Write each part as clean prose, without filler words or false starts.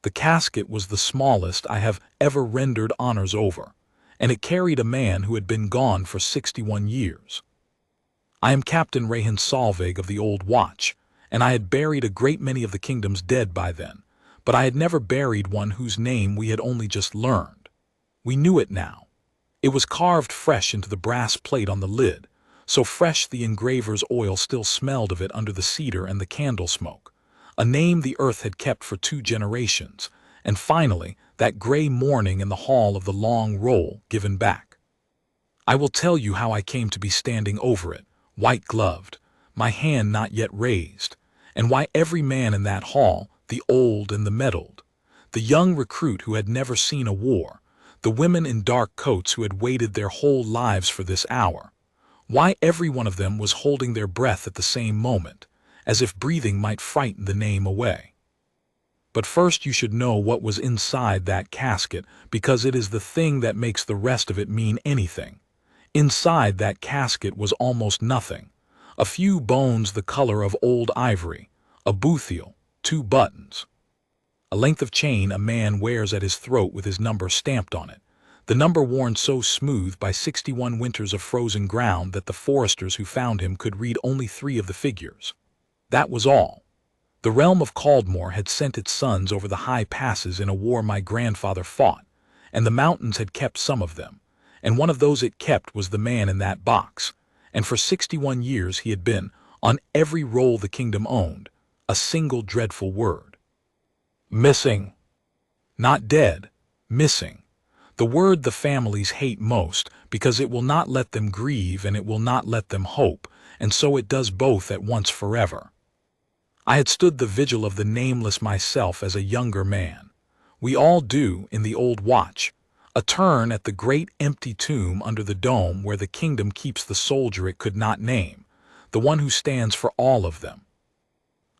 The casket was the smallest I have ever rendered honors over, and it carried a man who had been gone for 61 years. I am Captain Rehan Salvig of the Old Watch, and I had buried a great many of the kingdom's dead by then, but I had never buried one whose name we had only just learned. We knew it now. It was carved fresh into the brass plate on the lid, so fresh the engraver's oil still smelled of it under the cedar and the candle smoke, a name the earth had kept for 2 generations, and finally, that gray morning in the hall of the long roll given back. I will tell you how I came to be standing over it, white-gloved, my hand not yet raised, and why every man in that hall, the old and the meddled, the young recruit who had never seen a war, the women in dark coats who had waited their whole lives for this hour, why every one of them was holding their breath at the same moment, as if breathing might frighten the name away. But first you should know what was inside that casket, because it is the thing that makes the rest of it mean anything. Inside that casket was almost nothing. A few bones the color of old ivory, a boothiel, 2 buttons, a length of chain a man wears at his throat with his number stamped on it, the number worn so smooth by 61 winters of frozen ground that the foresters who found him could read only 3 of the figures. That was all. The realm of Caldmore had sent its sons over the high passes in a war my grandfather fought, and the mountains had kept some of them, and one of those it kept was the man in that box, and for 61 years he had been, on every roll the kingdom owned, a single dreadful word. Missing. Not dead, missing. The word the families hate most, because it will not let them grieve and it will not let them hope, and so it does both at once forever. I had stood the vigil of the nameless myself as a younger man. We all do in the Old Watch, a turn at the great empty tomb under the dome where the kingdom keeps the soldier it could not name, the one who stands for all of them.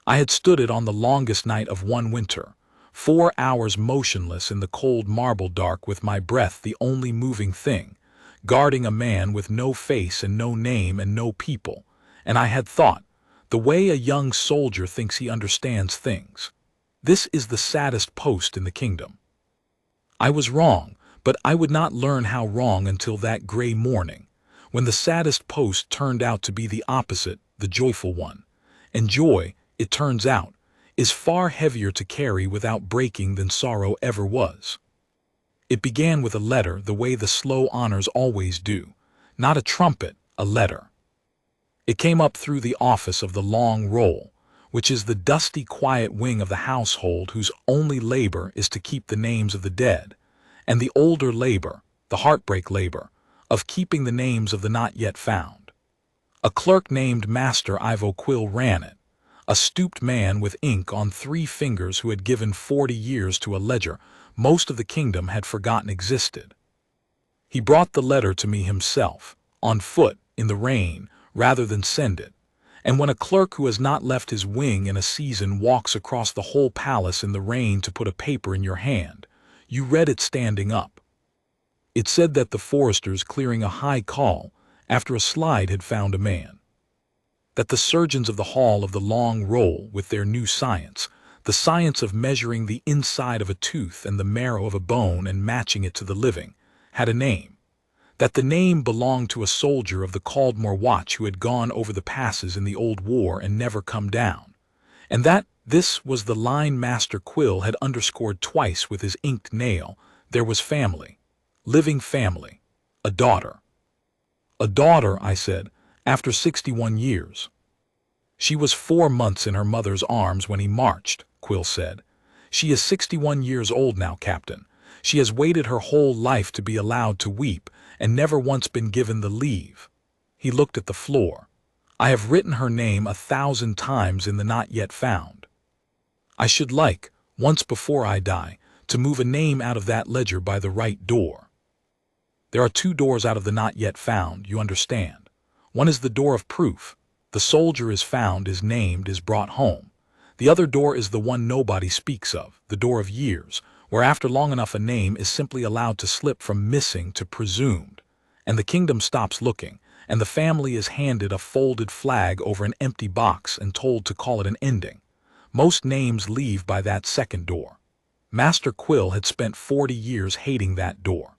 I had stood it on the longest night of one winter, 4 hours motionless in the cold marble dark with my breath the only moving thing, guarding a man with no face and no name and no people, and I had thought, the way a young soldier thinks he understands things. This is the saddest post in the kingdom. I was wrong, but I would not learn how wrong until that gray morning, when the saddest post turned out to be the opposite, the joyful one. And joy, it turns out, is far heavier to carry without breaking than sorrow ever was. It began with a letter the way the slow honors always do, not a trumpet, a letter. It came up through the office of the long roll, which is the dusty quiet wing of the household whose only labor is to keep the names of the dead, and the older labor, the heartbreak labor, of keeping the names of the not yet found. A clerk named Master Ivo Quill ran it, a stooped man with ink on 3 fingers who had given 40 years to a ledger most of the kingdom had forgotten existed. He brought the letter to me himself, on foot, in the rain, rather than send it, and when a clerk who has not left his wing in a season walks across the whole palace in the rain to put a paper in your hand, you read it standing up. It said that the foresters clearing a high call after a slide had found a man. That the surgeons of the hall of the long roll with their new science, the science of measuring the inside of a tooth and the marrow of a bone and matching it to the living, had a name. That the name belonged to a soldier of the Caldmore Watch who had gone over the passes in the old war and never come down, and that this was the line Master Quill had underscored twice with his inked nail. There was family, living family, a daughter. A daughter, I said, after 61 years. She was 4 months in her mother's arms when he marched, Quill said. She is 61 years old now, Captain. She has waited her whole life to be allowed to weep, and never once been given the leave. He looked at the floor. I have written her name 1,000 times in the not yet found. I should like, once before I die, to move a name out of that ledger by the right door. There are 2 doors out of the not yet found, you understand. One is the door of proof. The soldier is found, is named, is brought home. The other door is the one nobody speaks of, the door of years, where after long enough a name is simply allowed to slip from missing to presumed, and the kingdom stops looking, and the family is handed a folded flag over an empty box and told to call it an ending. Most names leave by that second door. Master Quill had spent 40 years hating that door.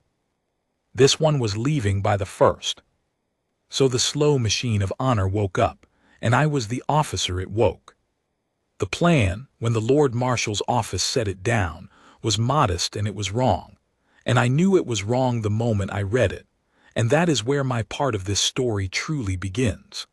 This one was leaving by the first. So the slow machine of honor woke up, and I was the officer it woke. The plan, when the Lord Marshal's office set it down, was modest and it was wrong, and I knew it was wrong the moment I read it, and that is where my part of this story truly begins.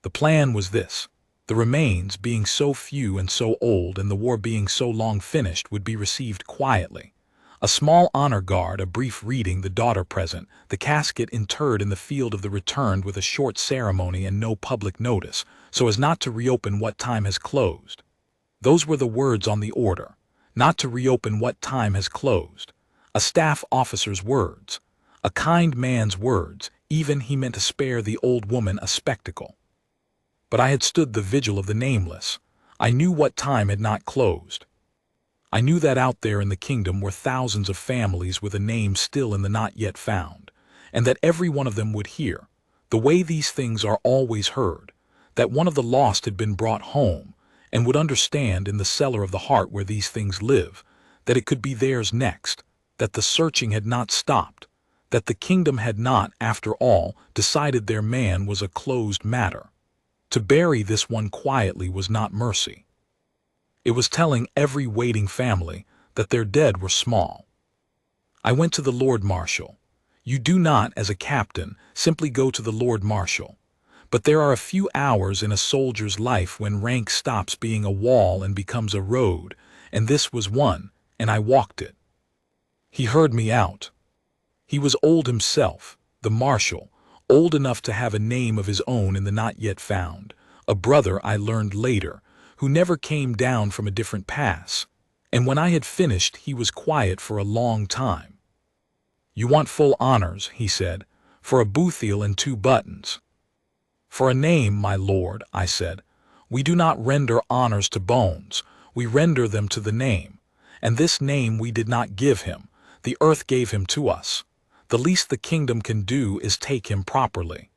The plan was this: the remains, being so few and so old and the war being so long finished, would be received quietly. A small honor guard, a brief reading, the daughter present, the casket interred in the field of the returned with a short ceremony and no public notice, so as not to reopen what time has closed. Those were the words on the order, not to reopen what time has closed. A staff officer's words, a kind man's words, even he meant to spare the old woman a spectacle. But I had stood the vigil of the nameless. I knew what time had not closed. I knew that out there in the kingdom were thousands of families with a name still in the not yet found, and that every one of them would hear, the way these things are always heard, that one of the lost had been brought home, and would understand in the cellar of the heart where these things live, that it could be theirs next, that the searching had not stopped, that the kingdom had not, after all, decided their man was a closed matter. To bury this one quietly was not mercy. It was telling every waiting family that their dead were small. I went to the Lord Marshal. You do not, as a captain, simply go to the Lord Marshal. But there are a few hours in a soldier's life when rank stops being a wall and becomes a road, and this was one, and I walked it. He heard me out. He was old himself, the marshal, old enough to have a name of his own in the not yet found, a brother I learned later, who never came down from a different pass, and when I had finished he was quiet for a long time. You want full honors, he said, for a boothiel and 2 buttons. For a name, my lord, I said. We do not render honors to bones, we render them to the name, and this name we did not give him, the earth gave him to us. The least the kingdom can do is take him properly.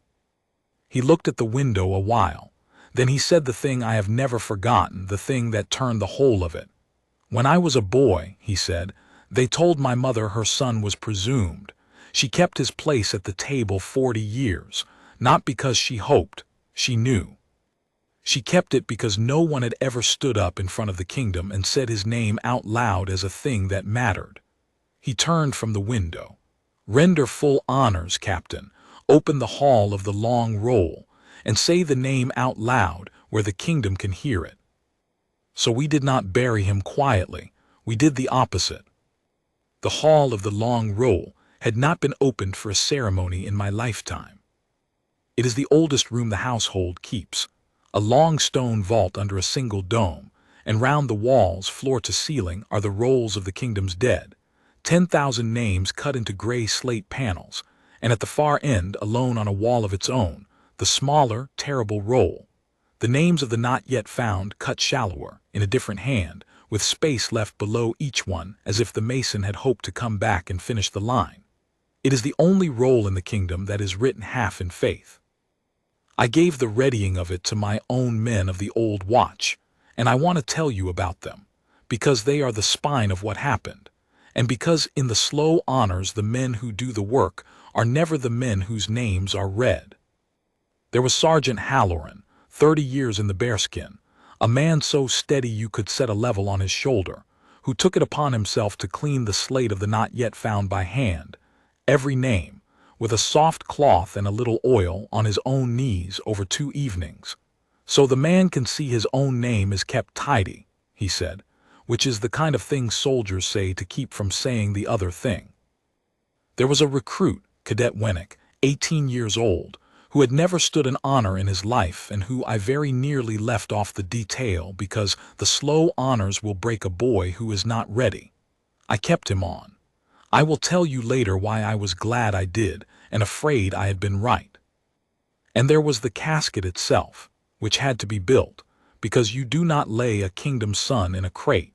He looked at the window a while. Then he said the thing I have never forgotten, the thing that turned the whole of it. When I was a boy, he said, they told my mother her son was presumed. She kept his place at the table 40 years, not because she hoped, she knew. She kept it because no one had ever stood up in front of the kingdom and said his name out loud as a thing that mattered. He turned from the window. Render full honors, Captain. Open the hall of the long roll, and say the name out loud where the kingdom can hear it. So we did not bury him quietly. We did the opposite. The hall of the long roll had not been opened for a ceremony in my lifetime. It is the oldest room the household keeps, a long stone vault under a single dome, and round the walls, floor to ceiling, are the rolls of the kingdom's dead. 10,000 names cut into gray slate panels, and at the far end, alone on a wall of its own, the smaller, terrible roll. The names of the not yet found cut shallower, in a different hand, with space left below each one, as if the mason had hoped to come back and finish the line. It is the only roll in the kingdom that is written half in faith. I gave the readying of it to my own men of the old watch, and I want to tell you about them, because they are the spine of what happened. And because in the slow honors the men who do the work are never the men whose names are read. There was Sergeant Halloran, 30 years in the bearskin, a man so steady you could set a level on his shoulder, who took it upon himself to clean the slate of the not yet found by hand, every name, with a soft cloth and a little oil, on his own knees over 2 evenings. So the man can see his own name is kept tidy, he said, which is the kind of thing soldiers say to keep from saying the other thing. There was a recruit, Cadet Wennick, 18 years old, who had never stood an honor in his life and who I very nearly left off the detail because the slow honors will break a boy who is not ready. I kept him on. I will tell you later why I was glad I did and afraid I had been right. And there was the casket itself, which had to be built, because you do not lay a kingdom's son in a crate.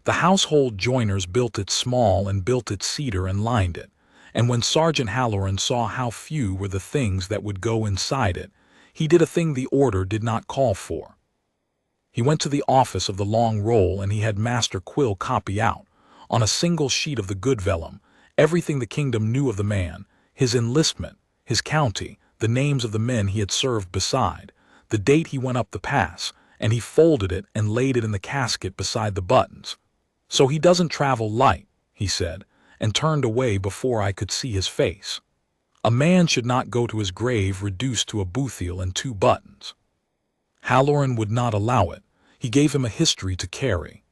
The household joiners built it small and built it cedar and lined it, and when Sergeant Halloran saw how few were the things that would go inside it, he did a thing the order did not call for. He went to the office of the long roll and he had Master Quill copy out, on a single sheet of the good vellum, everything the kingdom knew of the man, his enlistment, his county, the names of the men he had served beside, the date he went up the pass, and he folded it and laid it in the casket beside the buttons. "So he doesn't travel light," he said, and turned away before I could see his face. A man should not go to his grave reduced to a boothiel and 2 buttons. Halloran would not allow it. He gave him a history to carry.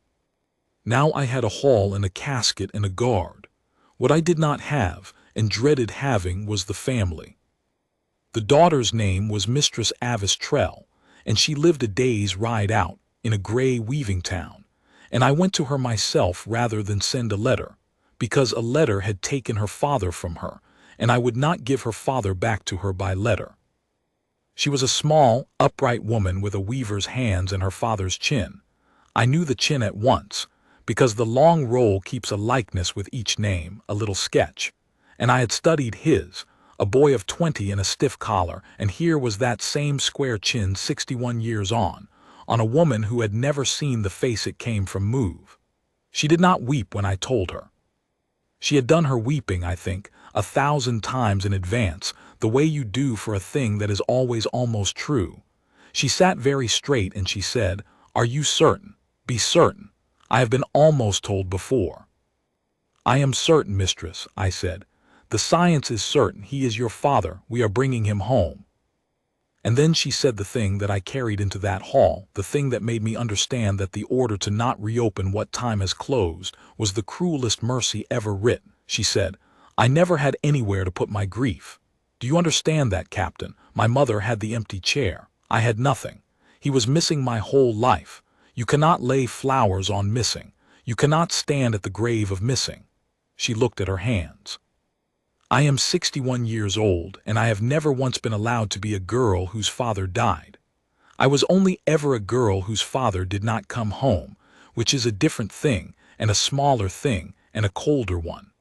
Now I had a hall and a casket and a guard. What I did not have, and dreaded having, was the family. The daughter's name was Mistress Avis Trell, and she lived a day's ride out, in a grey weaving town, and I went to her myself rather than send a letter, because a letter had taken her father from her, and I would not give her father back to her by letter. She was a small, upright woman with a weaver's hands and her father's chin. I knew the chin at once, because the long roll keeps a likeness with each name, a little sketch, and I had studied his, a boy of 20 in a stiff collar, and here was that same square chin 61 years on a woman who had never seen the face it came from move. She did not weep when I told her. She had done her weeping, I think, 1,000 times in advance, the way you do for a thing that is always almost true. She sat very straight and she said, "Are you certain? Be certain. I have been almost told before." "I am certain, mistress," I said. "The science is certain. He is your father. We are bringing him home." And then she said the thing that I carried into that hall, the thing that made me understand that the order to not reopen what time has closed was the cruelest mercy ever written. She said, "I never had anywhere to put my grief. Do you understand that, Captain? My mother had the empty chair. I had nothing. He was missing my whole life. You cannot lay flowers on missing. You cannot stand at the grave of missing." She looked at her hands. "I am 61 years old, and I have never once been allowed to be a girl whose father died. I was only ever a girl whose father did not come home, which is a different thing, and a smaller thing, and a colder one.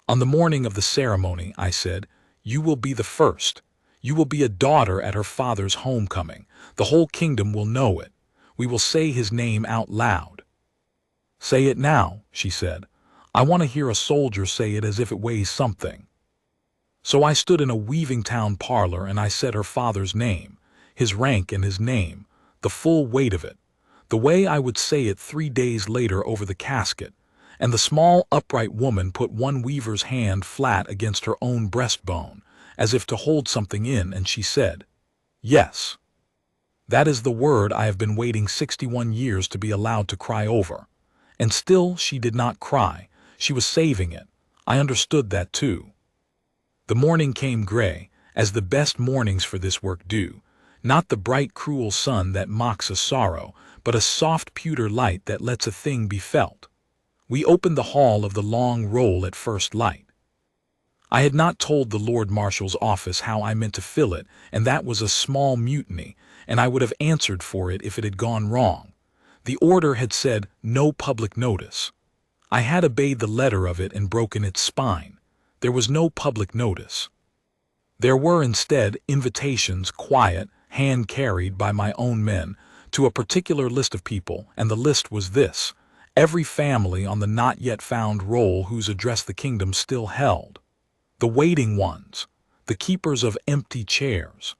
On the morning of the ceremony," I said, "you will be the first. You will be a daughter at her father's homecoming. The whole kingdom will know it. We will say his name out loud." "Say it now," she said. "I want to hear a soldier say it as if it weighs something." So I stood in a weaving town parlor and I said her father's name, his rank and his name, the full weight of it, the way I would say it 3 days later over the casket, and the small upright woman put one weaver's hand flat against her own breastbone, as if to hold something in, and she said, "Yes. That is the word I have been waiting 61 years to be allowed to cry over." And still she did not cry. She was saving it. I understood that too. The morning came gray, as the best mornings for this work do, not the bright cruel sun that mocks a sorrow, but a soft pewter light that lets a thing be felt. We opened the hall of the long roll at first light. I had not told the Lord Marshal's office how I meant to fill it, and that was a small mutiny, and I would have answered for it if it had gone wrong. The order had said, "No public notice." I had obeyed the letter of it and broken its spine. There was no public notice. There were instead invitations, quiet, hand-carried by my own men, to a particular list of people, and the list was this: every family on the not-yet-found roll whose address the kingdom still held. The waiting ones, the keepers of empty chairs.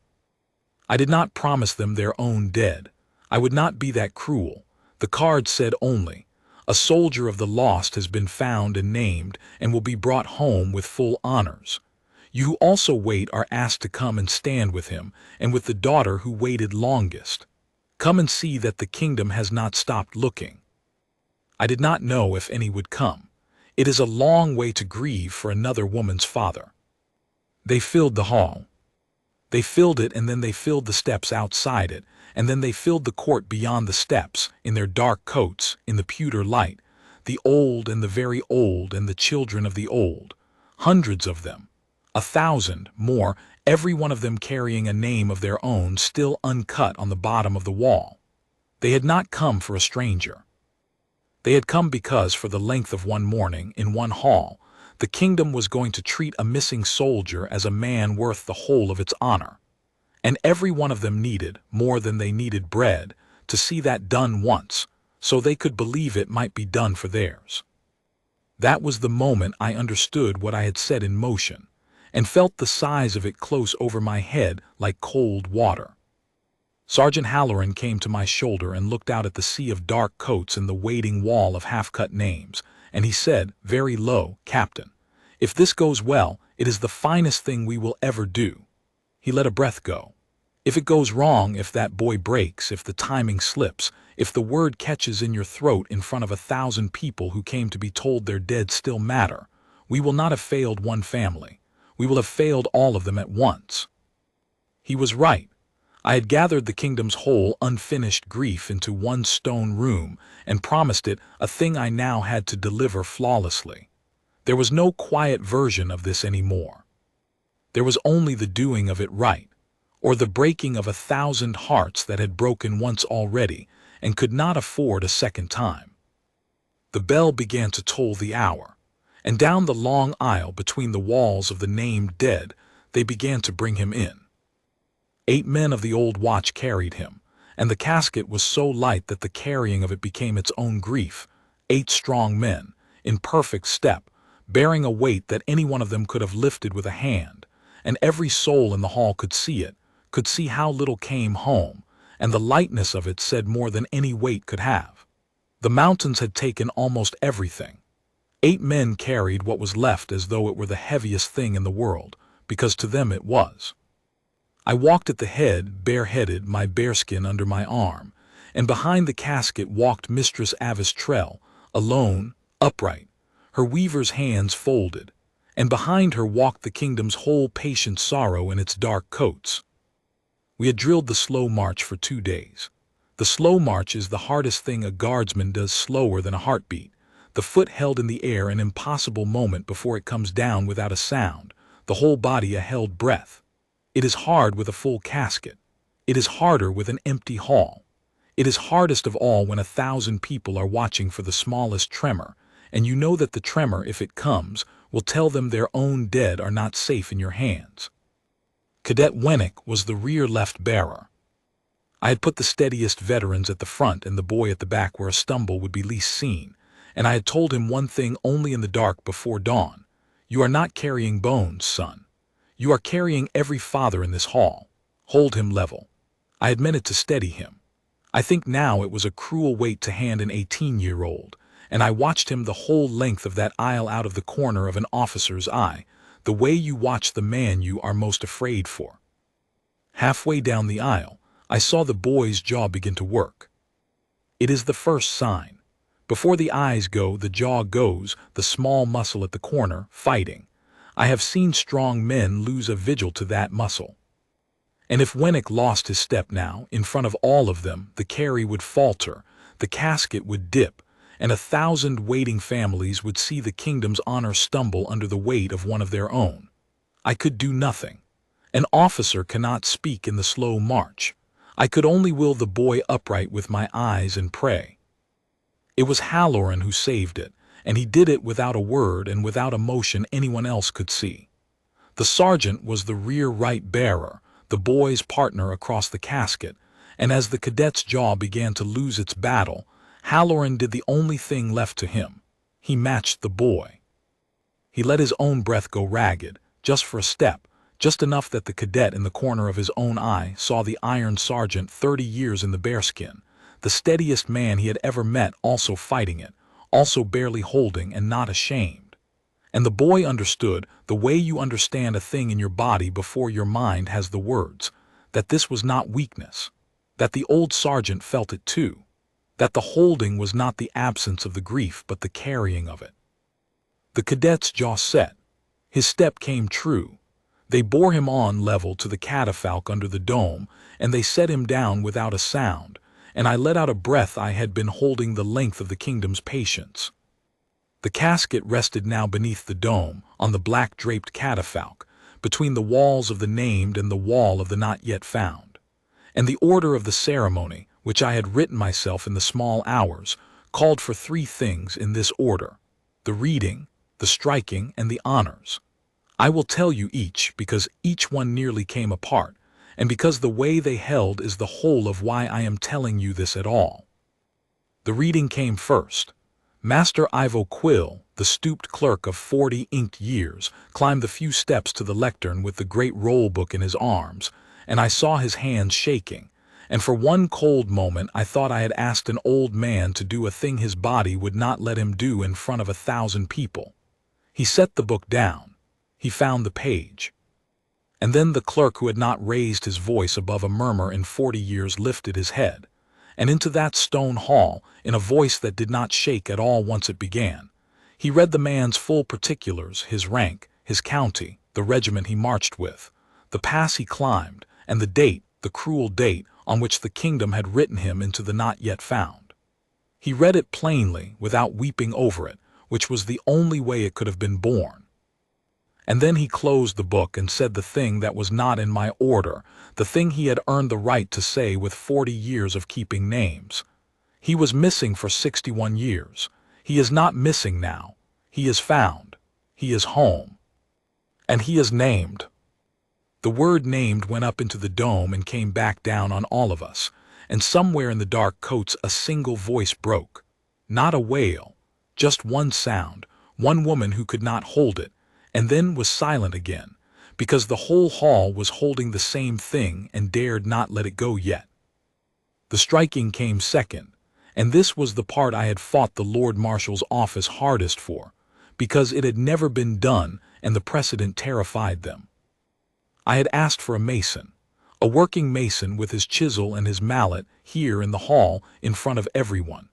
I did not promise them their own dead. I would not be that cruel. The card said only, "A soldier of the lost has been found and named and will be brought home with full honors. You who also wait are asked to come and stand with him and with the daughter who waited longest. Come and see that the kingdom has not stopped looking." I did not know if any would come. It is a long way to grieve for another woman's father. They filled the hall. They filled it, and then they filled the steps outside it, and then they filled the court beyond the steps, in their dark coats, in the pewter light, the old and the very old and the children of the old, hundreds of them, 1,000 more, every one of them carrying a name of their own still uncut on the bottom of the wall. They had not come for a stranger. They had come because for the length of one morning, in one hall, the kingdom was going to treat a missing soldier as a man worth the whole of its honor. And every one of them needed, more than they needed bread, to see that done once, so they could believe it might be done for theirs. That was the moment I understood what I had set in motion, and felt the size of it close over my head like cold water. Sergeant Halloran came to my shoulder and looked out at the sea of dark coats and the waiting wall of half-cut names, and he said, very low, "Captain, if this goes well, it is the finest thing we will ever do." He let a breath go. "If it goes wrong, if that boy breaks, if the timing slips, if the word catches in your throat in front of 1,000 people who came to be told their dead still matter, we will not have failed one family. We will have failed all of them at once." He was right. I had gathered the kingdom's whole unfinished grief into one stone room and promised it a thing I now had to deliver flawlessly. There was no quiet version of this anymore. There was only the doing of it right, or the breaking of 1,000 hearts that had broken once already and could not afford a second time. The bell began to toll the hour, and down the long aisle between the walls of the named dead, they began to bring him in. 8 men of the old watch carried him, and the casket was so light that the carrying of it became its own grief. 8 strong men, in perfect step, bearing a weight that any one of them could have lifted with a hand, and every soul in the hall could see it, could see how little came home, and the lightness of it said more than any weight could have. The mountains had taken almost everything. 8 men carried what was left as though it were the heaviest thing in the world, because to them it was. I walked at the head, bareheaded, my bearskin under my arm, and behind the casket walked Mistress Avis Trell, alone, upright, her weaver's hands folded, and behind her walked the kingdom's whole patient sorrow in its dark coats. We had drilled the slow march for 2 days. The slow march is the hardest thing a guardsman does, slower than a heartbeat, the foot held in the air an impossible moment before it comes down without a sound, the whole body a held breath. It is hard with a full casket. It is harder with an empty hall. It is hardest of all when 1,000 people are watching for the smallest tremor, and you know that the tremor, if it comes, will tell them their own dead are not safe in your hands. Cadet Wennick was the rear left bearer. I had put the steadiest veterans at the front and the boy at the back where a stumble would be least seen, and I had told him one thing only in the dark before dawn: "You are not carrying bones, son. You are carrying every father in this hall. Hold him level." I had meant it to steady him. I think now it was a cruel weight to hand an 18-year-old, and I watched him the whole length of that aisle out of the corner of an officer's eye, the way you watch the man you are most afraid for. Halfway down the aisle, I saw the boy's jaw begin to work. It is the first sign. Before the eyes go, the jaw goes, the small muscle at the corner, fighting. I have seen strong men lose a vigil to that muscle. And if Wennick lost his step now, in front of all of them, the carry would falter, the casket would dip, and 1,000 waiting families would see the kingdom's honor stumble under the weight of one of their own. I could do nothing. An officer cannot speak in the slow march. I could only will the boy upright with my eyes and pray. It was Halloran who saved it, and he did it without a word and without a motion anyone else could see. The sergeant was the rear right bearer, the boy's partner across the casket, and as the cadet's jaw began to lose its battle, Halloran did the only thing left to him. He matched the boy. He let his own breath go ragged, just for a step, just enough that the cadet in the corner of his own eye saw the iron sergeant 30 years in the bearskin, the steadiest man he had ever met, also fighting it, also barely holding and not ashamed. And the boy understood, the way you understand a thing in your body before your mind has the words, that this was not weakness, that the old sergeant felt it too, that the holding was not the absence of the grief but the carrying of it. The cadet's jaw set. His step came true. They bore him on level to the catafalque under the dome, and they set him down without a sound, and I let out a breath I had been holding the length of the kingdom's patience. The casket rested now beneath the dome, on the black-draped catafalque, between the walls of the named and the wall of the not yet found. And the order of the ceremony, which I had written myself in the small hours, called for 3 things in this order: the reading, the striking, and the honors. I will tell you each, because each one nearly came apart, and because the way they held is the whole of why I am telling you this at all. The reading came first. Master Ivo Quill, the stooped clerk of 40 inked years, climbed the few steps to the lectern with the great roll book in his arms, and I saw his hands shaking, and for one cold moment I thought I had asked an old man to do a thing his body would not let him do in front of 1,000 people. He set the book down. He found the page. And then the clerk, who had not raised his voice above a murmur in 40 years, lifted his head, and into that stone hall, in a voice that did not shake at all once it began, he read the man's full particulars, his rank, his county, the regiment he marched with, the pass he climbed, and the date, the cruel date, on which the kingdom had written him into the not yet found. He read it plainly, without weeping over it, which was the only way it could have been borne. And then he closed the book and said the thing that was not in my order, the thing he had earned the right to say with 40 years of keeping names. He was missing for 61 years. He is not missing now. He is found. He is home. And he is named. The word named went up into the dome and came back down on all of us, and somewhere in the dark coats a single voice broke. Not a wail, just one sound, one woman who could not hold it, and then was silent again, because the whole hall was holding the same thing and dared not let it go yet. The striking came second, and this was the part I had fought the Lord Marshal's office hardest for, because it had never been done and the precedent terrified them. I had asked for a mason, a working mason with his chisel and his mallet, here in the hall in front of everyone.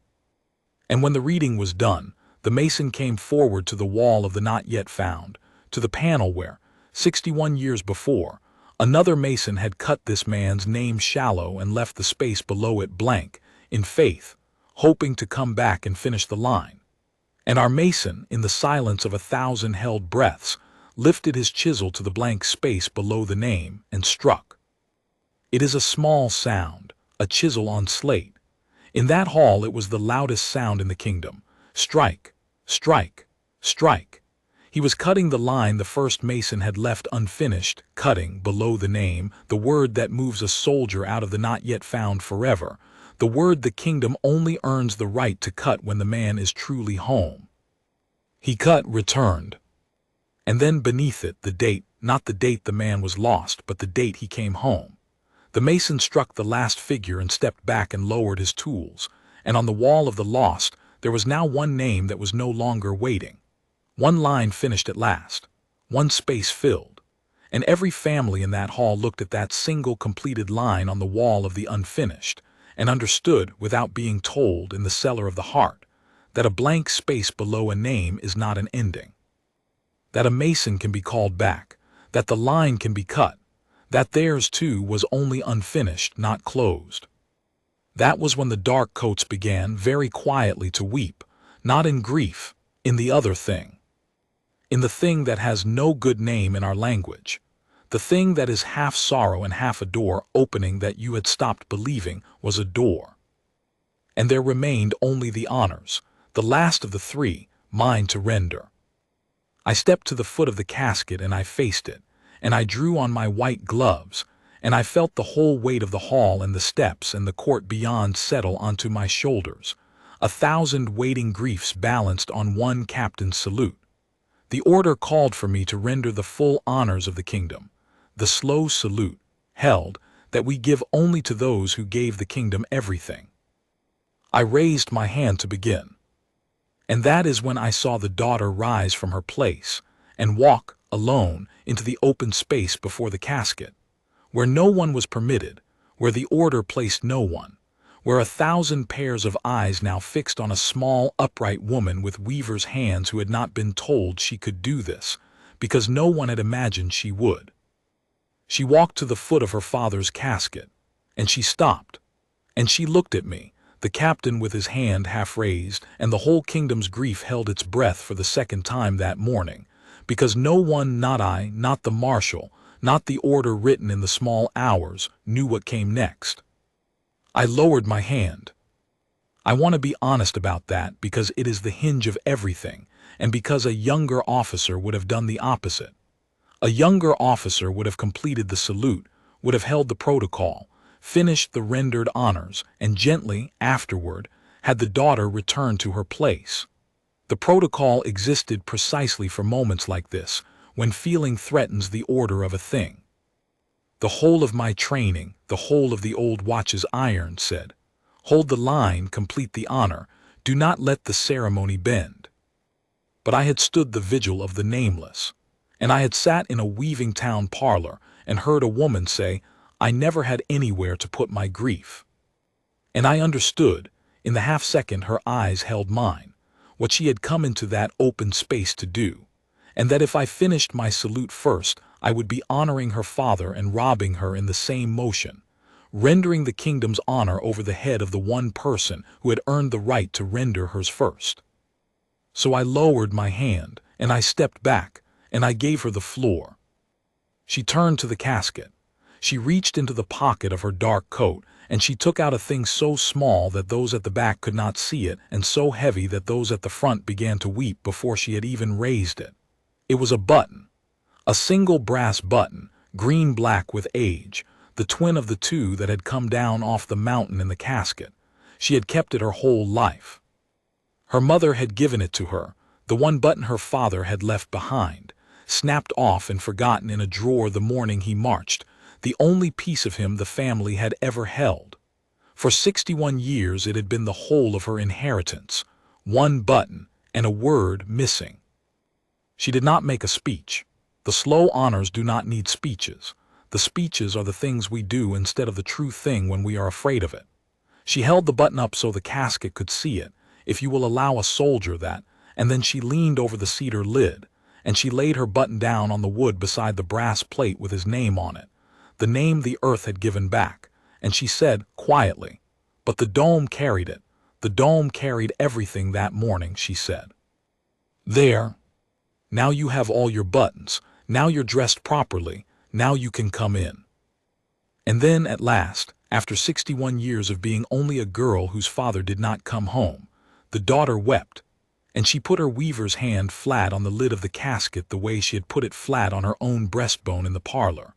And when the reading was done, the mason came forward to the wall of the not yet found, to the panel where, 61 years before, another mason had cut this man's name shallow and left the space below it blank, in faith, hoping to come back and finish the line. And our mason, in the silence of 1,000 held breaths, lifted his chisel to the blank space below the name and struck. It is a small sound, a chisel on slate. In that hall it was the loudest sound in the kingdom. Strike, strike, strike. He was cutting the line the first mason had left unfinished, cutting, below the name, the word that moves a soldier out of the not yet found forever, the word the kingdom only earns the right to cut when the man is truly home. He cut returned. And then beneath it the date, not the date the man was lost, but the date he came home. The mason struck the last figure and stepped back and lowered his tools, and on the wall of the lost there was now one name that was no longer waiting. One line finished at last, one space filled, and every family in that hall looked at that single completed line on the wall of the unfinished, and understood, without being told, in the cellar of the heart, that a blank space below a name is not an ending. That a mason can be called back, that the line can be cut, that theirs too was only unfinished, not closed. That was when the dark coats began very quietly to weep, not in grief, in the other thing. In the thing that has no good name in our language, the thing that is half sorrow and half a door opening that you had stopped believing was a door. And there remained only the honors, the last of the three, mine to render. I stepped to the foot of the casket and I faced it, and I drew on my white gloves, and I felt the whole weight of the hall and the steps and the court beyond settle onto my shoulders, 1,000 waiting griefs balanced on one captain's salute. The order called for me to render the full honors of the kingdom, the slow salute, held, that we give only to those who gave the kingdom everything. I raised my hand to begin. And that is when I saw the daughter rise from her place and walk, alone, into the open space before the casket, where no one was permitted, where the order placed no one, where 1,000 pairs of eyes now fixed on a small, upright woman with weaver's hands who had not been told she could do this, because no one had imagined she would. She walked to the foot of her father's casket, and she stopped, and she looked at me, the captain with his hand half raised, and the whole kingdom's grief held its breath for the second time that morning, because no one, not I, not the marshal, not the order written in the small hours, knew what came next. I lowered my hand. I want to be honest about that because it is the hinge of everything, and because a younger officer would have done the opposite. A younger officer would have completed the salute, would have held the protocol, finished the rendered honors, and gently, afterward, had the daughter return to her place. The protocol existed precisely for moments like this, when feeling threatens the order of a thing. The whole of my training, the whole of the old watch's iron said, hold the line, complete the honor, do not let the ceremony bend. But I had stood the vigil of the nameless, and I had sat in a weaving town parlor and heard a woman say, I never had anywhere to put my grief. And I understood, in the half-second her eyes held mine, what she had come into that open space to do, and that if I finished my salute first, I would be honoring her father and robbing her in the same motion, rendering the kingdom's honor over the head of the one person who had earned the right to render hers first. So I lowered my hand, and I stepped back, and I gave her the floor. She turned to the casket. She reached into the pocket of her dark coat, and she took out a thing so small that those at the back could not see it, and so heavy that those at the front began to weep before she had even raised it. It was a button. A single brass button, green-black with age, the twin of the two that had come down off the mountain in the casket. She had kept it her whole life. Her mother had given it to her, the one button her father had left behind, snapped off and forgotten in a drawer the morning he marched, the only piece of him the family had ever held. For 61 years it had been the whole of her inheritance, one button and a word missing. She did not make a speech. The slow honors do not need speeches. The speeches are the things we do instead of the true thing when we are afraid of it. She held the button up so the casket could see it, if you will allow a soldier that, and then she leaned over the cedar lid, and she laid her button down on the wood beside the brass plate with his name on it, the name the earth had given back, and she said quietly, but the dome carried it. The dome carried everything that morning, she said. There. Now you have all your buttons. Now you're dressed properly. Now you can come in. And then, at last, after 61 years of being only a girl whose father did not come home, the daughter wept, and she put her weaver's hand flat on the lid of the casket the way she had put it flat on her own breastbone in the parlor.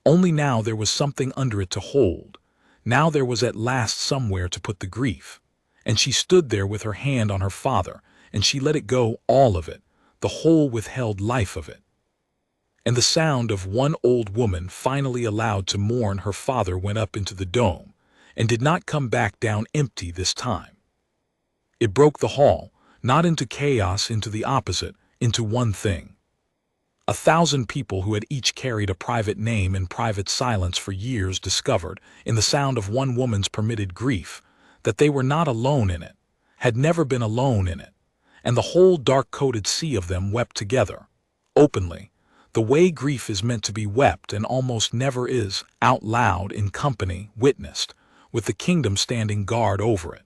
Only now there was something under it to hold. Now there was at last somewhere to put the grief. And she stood there with her hand on her father, and she let it go, all of it, the whole withheld life of it. And the sound of one old woman finally allowed to mourn her father went up into the dome, and did not come back down empty this time. It broke the hall, not into chaos, into the opposite, into one thing. 1,000 people who had each carried a private name in private silence for years discovered, in the sound of one woman's permitted grief, that they were not alone in it, had never been alone in it, and the whole dark-coated sea of them wept together, openly, the way grief is meant to be wept and almost never is, out loud, in company, witnessed, with the kingdom standing guard over it.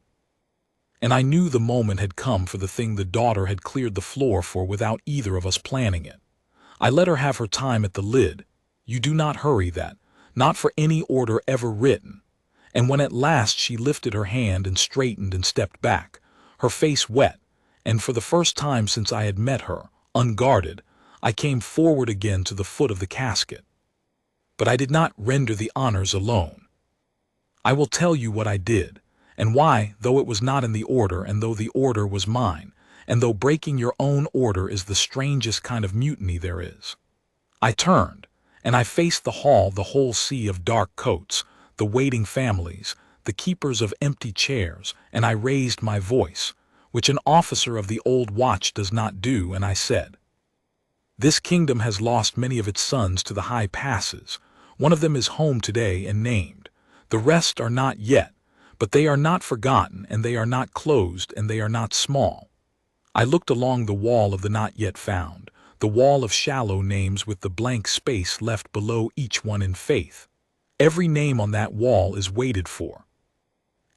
And I knew the moment had come for the thing the daughter had cleared the floor for without either of us planning it. I let her have her time at the lid. You do not hurry that, not for any order ever written. And when at last she lifted her hand and straightened and stepped back, her face wet, and for the first time since I had met her, unguarded, I came forward again to the foot of the casket. But I did not render the honors alone. I will tell you what I did, and why, though it was not in the order, and though the order was mine, and though breaking your own order is the strangest kind of mutiny there is. I turned, and I faced the hall, the whole sea of dark coats, the waiting families, the keepers of empty chairs, and I raised my voice, which an officer of the old watch does not do, and I said, this kingdom has lost many of its sons to the high passes. One of them is home today and named. The rest are not yet, but they are not forgotten, and they are not closed, and they are not small. I looked along the wall of the not yet found, the wall of shallow names with the blank space left below each one in faith. Every name on that wall is waited for.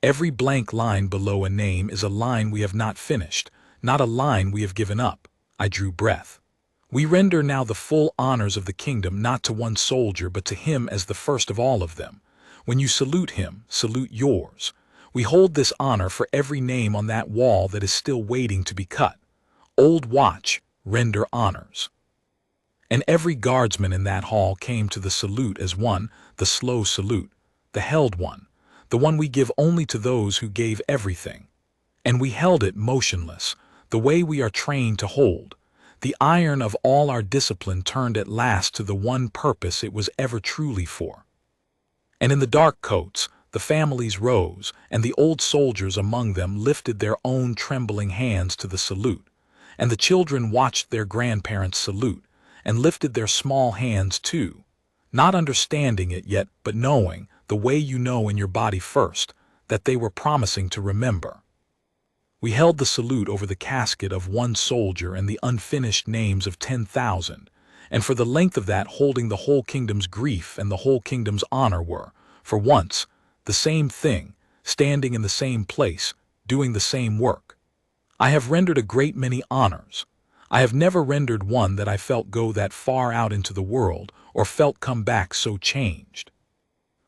Every blank line below a name is a line we have not finished, not a line we have given up. I drew breath. We render now the full honors of the kingdom not to one soldier but to him as the first of all of them. When you salute him, salute yours. We hold this honor for every name on that wall that is still waiting to be cut. Old watch, render honors. And every guardsman in that hall came to the salute as one, the slow salute, the held one, the one we give only to those who gave everything. And we held it motionless, the way we are trained to hold. The iron of all our discipline turned at last to the one purpose it was ever truly for. And in the dark coats, the families rose, and the old soldiers among them lifted their own trembling hands to the salute, and the children watched their grandparents salute, and lifted their small hands too, not understanding it yet, but knowing, the way you know in your body first, that they were promising to remember. We held the salute over the casket of one soldier and the unfinished names of 10,000, and for the length of that holding the whole kingdom's grief and the whole kingdom's honor were, for once, the same thing, standing in the same place, doing the same work. I have rendered a great many honors. I have never rendered one that I felt go that far out into the world, or felt come back so changed.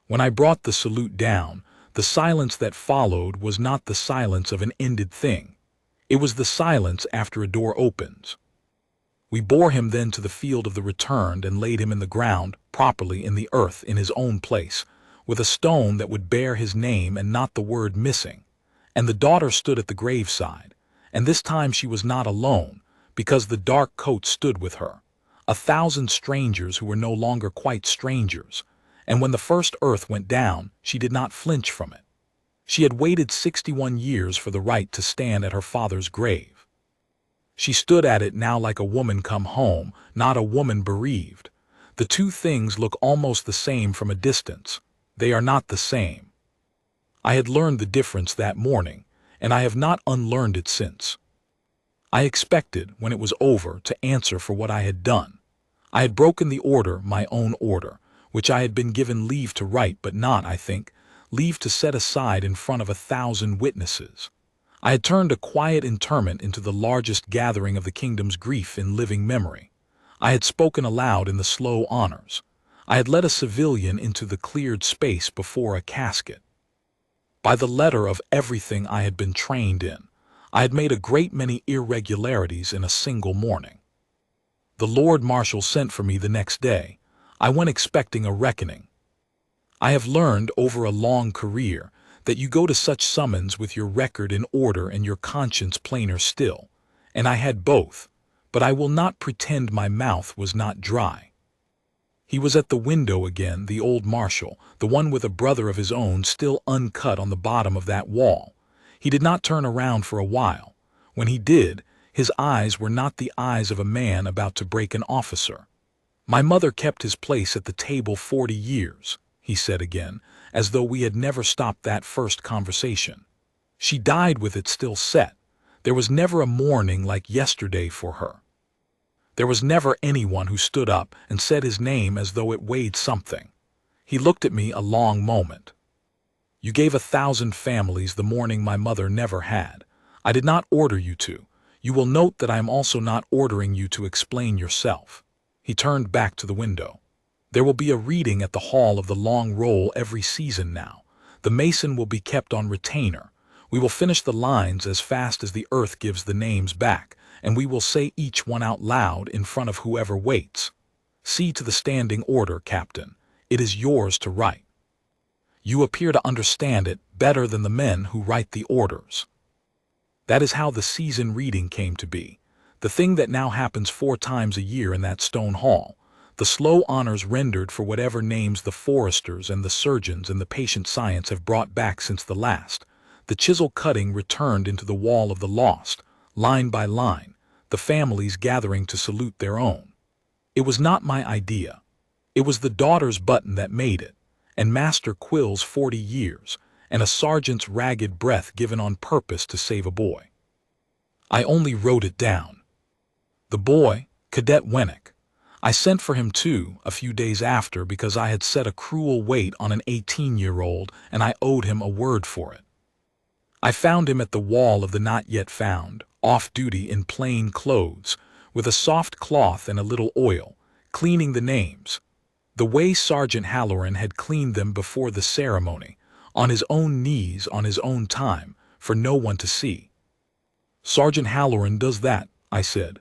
When I brought the salute down, the silence that followed was not the silence of an ended thing. It was the silence after a door opens. We bore him then to the field of the returned and laid him in the ground, properly in the earth in his own place, with a stone that would bear his name and not the word missing. And the daughter stood at the graveside, and this time she was not alone, because the dark coat stood with her, 1,000 strangers who were no longer quite strangers, and when the first earth went down, she did not flinch from it. She had waited 61 years for the right to stand at her father's grave. She stood at it now like a woman come home, not a woman bereaved. The two things look almost the same from a distance. They are not the same. I had learned the difference that morning, and I have not unlearned it since. I expected, when it was over, to answer for what I had done. I had broken the order, my own order, which I had been given leave to write, but not, I think, leave to set aside in front of 1,000 witnesses. I had turned a quiet interment into the largest gathering of the kingdom's grief in living memory. I had spoken aloud in the slow honors. I had led a civilian into the cleared space before a casket. By the letter of everything I had been trained in, I had made a great many irregularities in a single morning. The Lord Marshal sent for me the next day. I went expecting a reckoning. I have learned over a long career that you go to such summons with your record in order and your conscience plainer still, and I had both, but I will not pretend my mouth was not dry. He was at the window again, the old marshal, the one with a brother of his own still uncut on the bottom of that wall. He did not turn around for a while. When he did, his eyes were not the eyes of a man about to break an officer. My mother kept his place at the table 40 years, he said again, as though we had never stopped that first conversation. She died with it still set. There was never a morning like yesterday for her. There was never anyone who stood up and said his name as though it weighed something. He looked at me a long moment. You gave 1,000 families the morning my mother never had. I did not order you to. You will note that I am also not ordering you to explain yourself. He turned back to the window. There will be a reading at the Hall of the Long Roll every season now. The mason will be kept on retainer. We will finish the lines as fast as the earth gives the names back, and we will say each one out loud in front of whoever waits. See to the standing order, Captain. It is yours to write. You appear to understand it better than the men who write the orders. That is how the season reading came to be. The thing that now happens 4 times a year in that stone hall. The slow honors rendered for whatever names the foresters and the surgeons and the patient science have brought back since the last. The chisel cutting returned into the wall of the lost, line by line, the families gathering to salute their own. It was not my idea. It was the daughter's button that made it, and Master Quill's 40 years, and a sergeant's ragged breath given on purpose to save a boy. I only wrote it down. The boy, Cadet Wennick. I sent for him too, a few days after, because I had set a cruel weight on an 18-year-old, and I owed him a word for it. I found him at the wall of the not yet found, off duty in plain clothes, with a soft cloth and a little oil, cleaning the names, the way Sergeant Halloran had cleaned them before the ceremony, on his own knees on his own time, for no one to see. Sergeant Halloran does that, I said.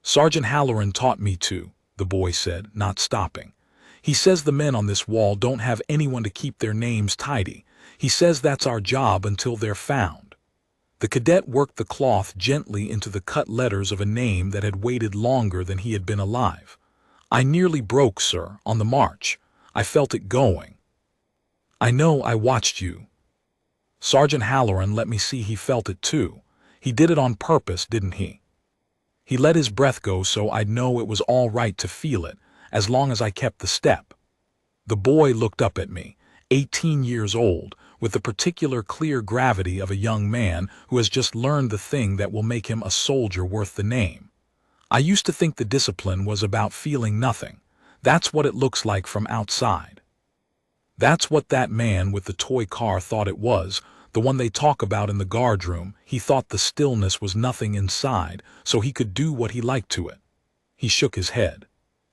Sergeant Halloran taught me to, the boy said, not stopping. He says the men on this wall don't have anyone to keep their names tidy. He says that's our job until they're found. The cadet worked the cloth gently into the cut letters of a name that had waited longer than he had been alive. I nearly broke, sir, on the march. I felt it going. I know, I watched you. Sergeant Halloran let me see he felt it too. He did it on purpose, didn't he? He let his breath go so I'd know it was all right to feel it, as long as I kept the step. The boy looked up at me, 18 years old, with the particular clear gravity of a young man who has just learned the thing that will make him a soldier worth the name. I used to think the discipline was about feeling nothing. That's what it looks like from outside. That's what that man with the toy car thought it was, the one they talk about in the guard room. He thought the stillness was nothing inside, so he could do what he liked to it. He shook his head.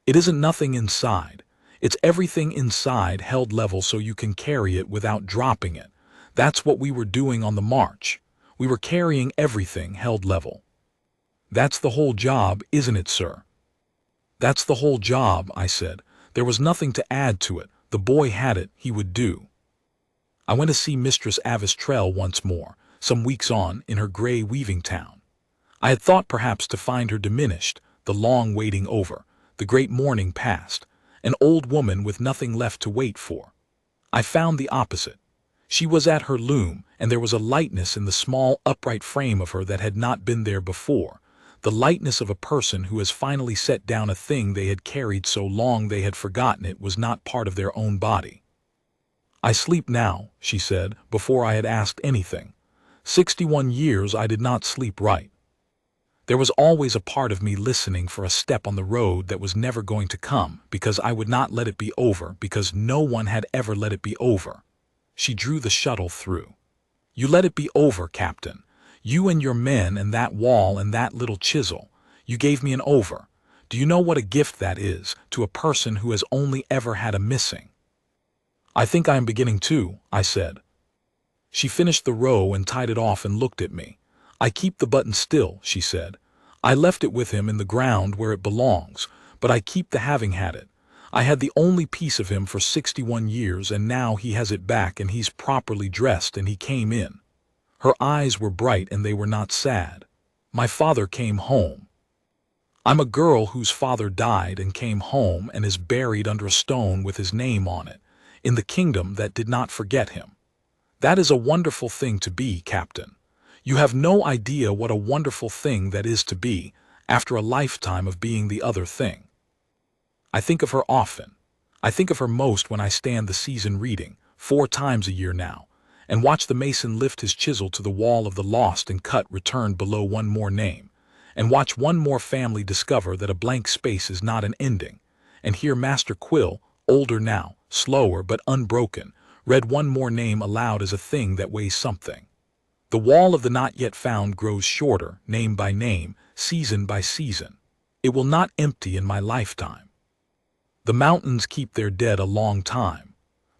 It isn't nothing inside. It's everything inside held level so you can carry it without dropping it. That's what we were doing on the march. We were carrying everything held level. That's the whole job, isn't it, sir? That's the whole job, I said. There was nothing to add to it. The boy had it, he would do. I went to see Mistress Avistrell once more, some weeks on, in her gray weaving town. I had thought perhaps to find her diminished, the long waiting over, the great mourning past, an old woman with nothing left to wait for. I found the opposite. She was at her loom, and there was a lightness in the small, upright frame of her that had not been there before, the lightness of a person who has finally set down a thing they had carried so long they had forgotten it was not part of their own body. I sleep now, she said, before I had asked anything. 61 years I did not sleep right. There was always a part of me listening for a step on the road that was never going to come, because I would not let it be over, because no one had ever let it be over. She drew the shuttle through. You let it be over, Captain. You and your men and that wall and that little chisel. You gave me an over. Do you know what a gift that is to a person who has only ever had a missing? I think I am beginning to, I said. She finished the row and tied it off and looked at me. I keep the button still, she said. I left it with him in the ground where it belongs, but I keep the having had it. I had the only piece of him for 61 years, and now he has it back and he's properly dressed and he came in. Her eyes were bright and they were not sad. My father came home. I'm a girl whose father died and came home and is buried under a stone with his name on it, in the kingdom that did not forget him. That is a wonderful thing to be, Captain. You have no idea what a wonderful thing that is to be, after a lifetime of being the other thing. I think of her often. I think of her most when I stand the season reading, 4 times a year now, and watch the mason lift his chisel to the wall of the lost and cut returned below one more name, and watch one more family discover that a blank space is not an ending, and hear Master Quill, older now, slower but unbroken, read one more name aloud as a thing that weighs something. The wall of the not yet found grows shorter, name by name, season by season. It will not empty in my lifetime. The mountains keep their dead a long time,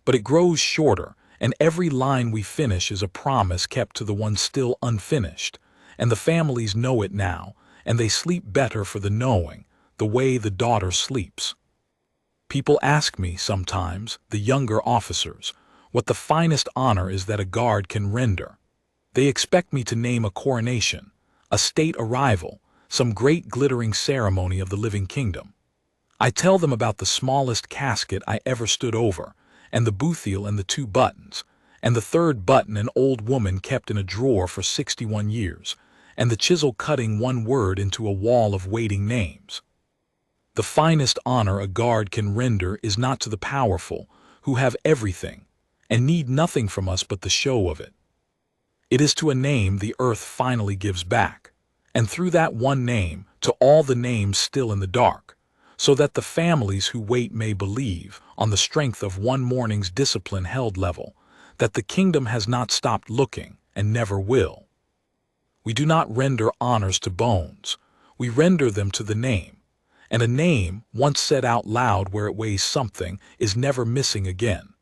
but it grows shorter, and every line we finish is a promise kept to the one still unfinished, and the families know it now, and they sleep better for the knowing, the way the daughter sleeps. People ask me sometimes, the younger officers, what the finest honor is that a guard can render. They expect me to name a coronation, a state arrival, some great glittering ceremony of the living kingdom. I tell them about the smallest casket I ever stood over, and the bouthiel and the 2 buttons, and the 3rd button an old woman kept in a drawer for 61 years, and the chisel cutting one word into a wall of waiting names. The finest honor a guard can render is not to the powerful, who have everything, and need nothing from us but the show of it. It is to a name the earth finally gives back, and through that one name to all the names still in the dark, so that the families who wait may believe, on the strength of one morning's discipline held level, that the kingdom has not stopped looking and never will. We do not render honors to bones, we render them to the name, and a name, once said out loud where it weighs something, is never missing again.